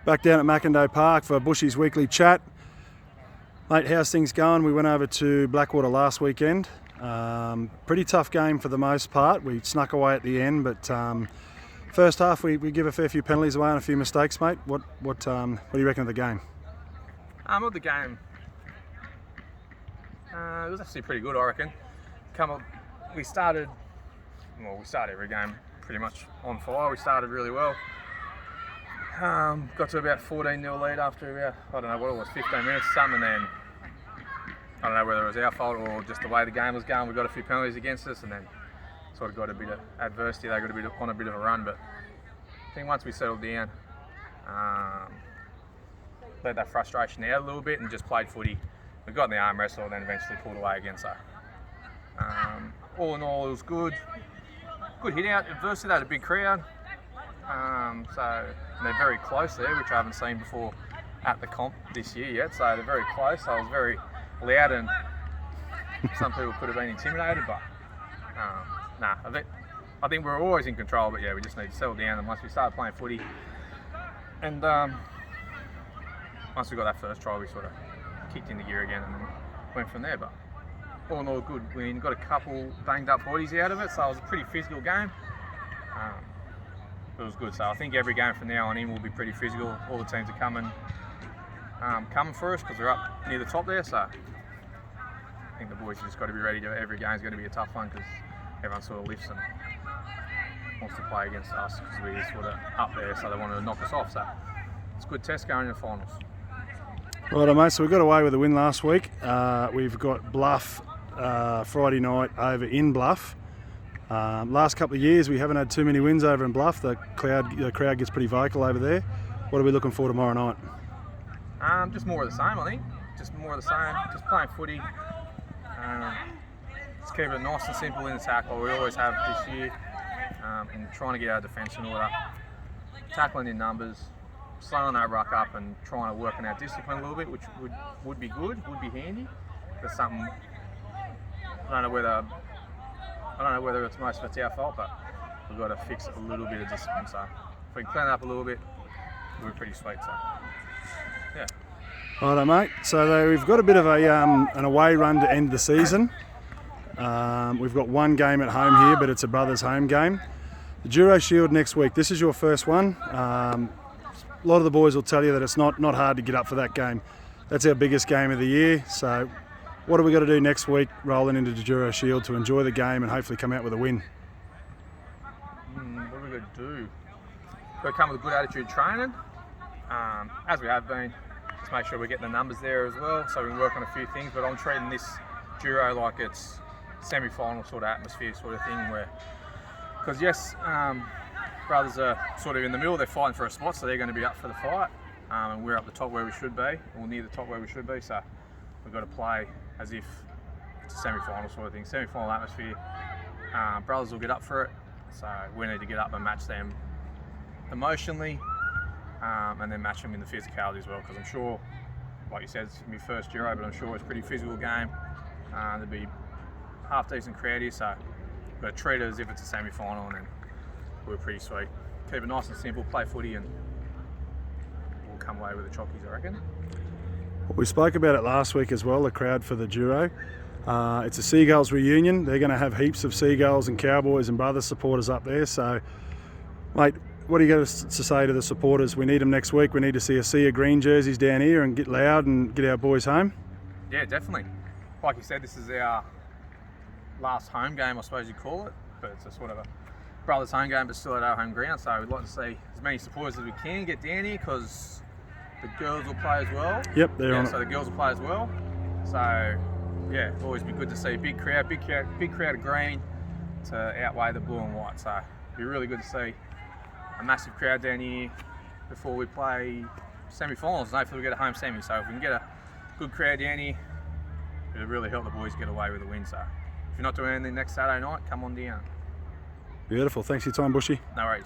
Back down at Mackindale Park for Bushy's weekly chat. Mate, how's things going? We went over to Blackwater last weekend. Pretty tough game for the most part. We snuck away at the end, but first half we give a fair few penalties away and a few mistakes, mate. What do you reckon of the game? Of the game, it was actually pretty good, I reckon. We start every game pretty much on fire. We started really well. Got to about 14-0 lead after about, I don't know what it was, 15 minutes or something, and then I don't know whether it was our fault or just the way the game was going. We got a few penalties against us, and then sort of got a bit of adversity. They got on a bit of a run, but I think once we settled down, let that frustration out a little bit and just played footy. We got in the arm wrestle and then eventually pulled away again. So all in all, it was good. Good hit out. Adversity, they had a big crowd. And they're very close there, which I haven't seen before at the comp this year yet. So they're very close. So it was very loud, and some people could have been intimidated, but I think we're always in control. But yeah, we just need to settle down. And once we started playing footy, and once we got that first try, we sort of kicked into gear again and then went from there. But all in all, good win. Got a couple banged up bodies out of it, so it was a pretty physical game. It was good. So I think every game from now on in will be pretty physical. All the teams are coming for us because we're up near the top there. So I think the boys have just got to be ready. Every game's going to be a tough one because everyone sort of lifts and wants to play against us because we're sort of up there, so they want to knock us off. So it's a good test going in the finals. Right, mate, so we got away with a win last week. We've got Bluff Friday night over in Bluff. Last couple of years we haven't had too many wins over in Bluff. The crowd gets pretty vocal over there. What are we looking for tomorrow night? Just more of the same, I think. Just more of the same. Just playing footy. Just keep it nice and simple in the tackle. We always have this year. And trying to get our defence in order. Tackling in numbers. Slowing that ruck up and trying to work on our discipline a little bit, which would be good, would be handy. That's something I don't know whether it's most of it's our fault, but we've got to fix a little bit of discipline. So if we can clean it up a little bit, we're pretty sweet. So yeah. Righto, mate. So we've got a bit of an away run to end the season. We've got one game at home here, but it's a brothers' home game. The Duro Shield next week. This is your first one. A lot of the boys will tell you that it's not hard to get up for that game. That's our biggest game of the year. So what do we got to do next week rolling into the Duro Shield to enjoy the game and hopefully come out with a win? What are we going to do? Got to come with a good attitude training, as we have been. Just make sure we're getting the numbers there as well, so we can work on a few things. But I'm treating this Duro like it's semi-final sort of atmosphere sort of thing because yes, brothers are sort of in the middle, they're fighting for a spot, so they're going to be up for the fight, and we're up the top where we should be, or near the top where we should be, so we've got to play as if it's a semi-final sort of thing, semi-final atmosphere. Brothers will get up for it, so we need to get up and match them emotionally, and then match them in the physicality as well, because I'm sure, like you said, it's my first Euro, but I'm sure it's a pretty physical game. There'll be half decent crowd here, so we've got to treat it as if it's a semi-final, and then we're pretty sweet. Keep it nice and simple, play footy, and we'll come away with the chockies, I reckon. We spoke about it last week as well, the crowd for the Duro. It's a Seagulls reunion. They're going to have heaps of Seagulls and Cowboys and Brothers supporters up there. So, mate, what do you got to say to the supporters? We need them next week. We need to see a sea of green jerseys down here and get loud and get our boys home. Yeah, definitely. Like you said, this is our last home game, I suppose you'd call it. But it's a sort of a brothers' home game, but still at our home ground. So we'd like to see as many supporters as we can get down here because the girls will play as well. Yep, they're on it. So the girls will play as well. So yeah, it'll always be good to see a big crowd of green to outweigh the blue and white. So it'd be really good to see a massive crowd down here before we play semi-finals. And hopefully we get a home semi. So if we can get a good crowd down here, it'll really help the boys get away with a win. So if you're not doing anything next Saturday night, come on down. Beautiful. Thanks for your time, Bushy. No worries.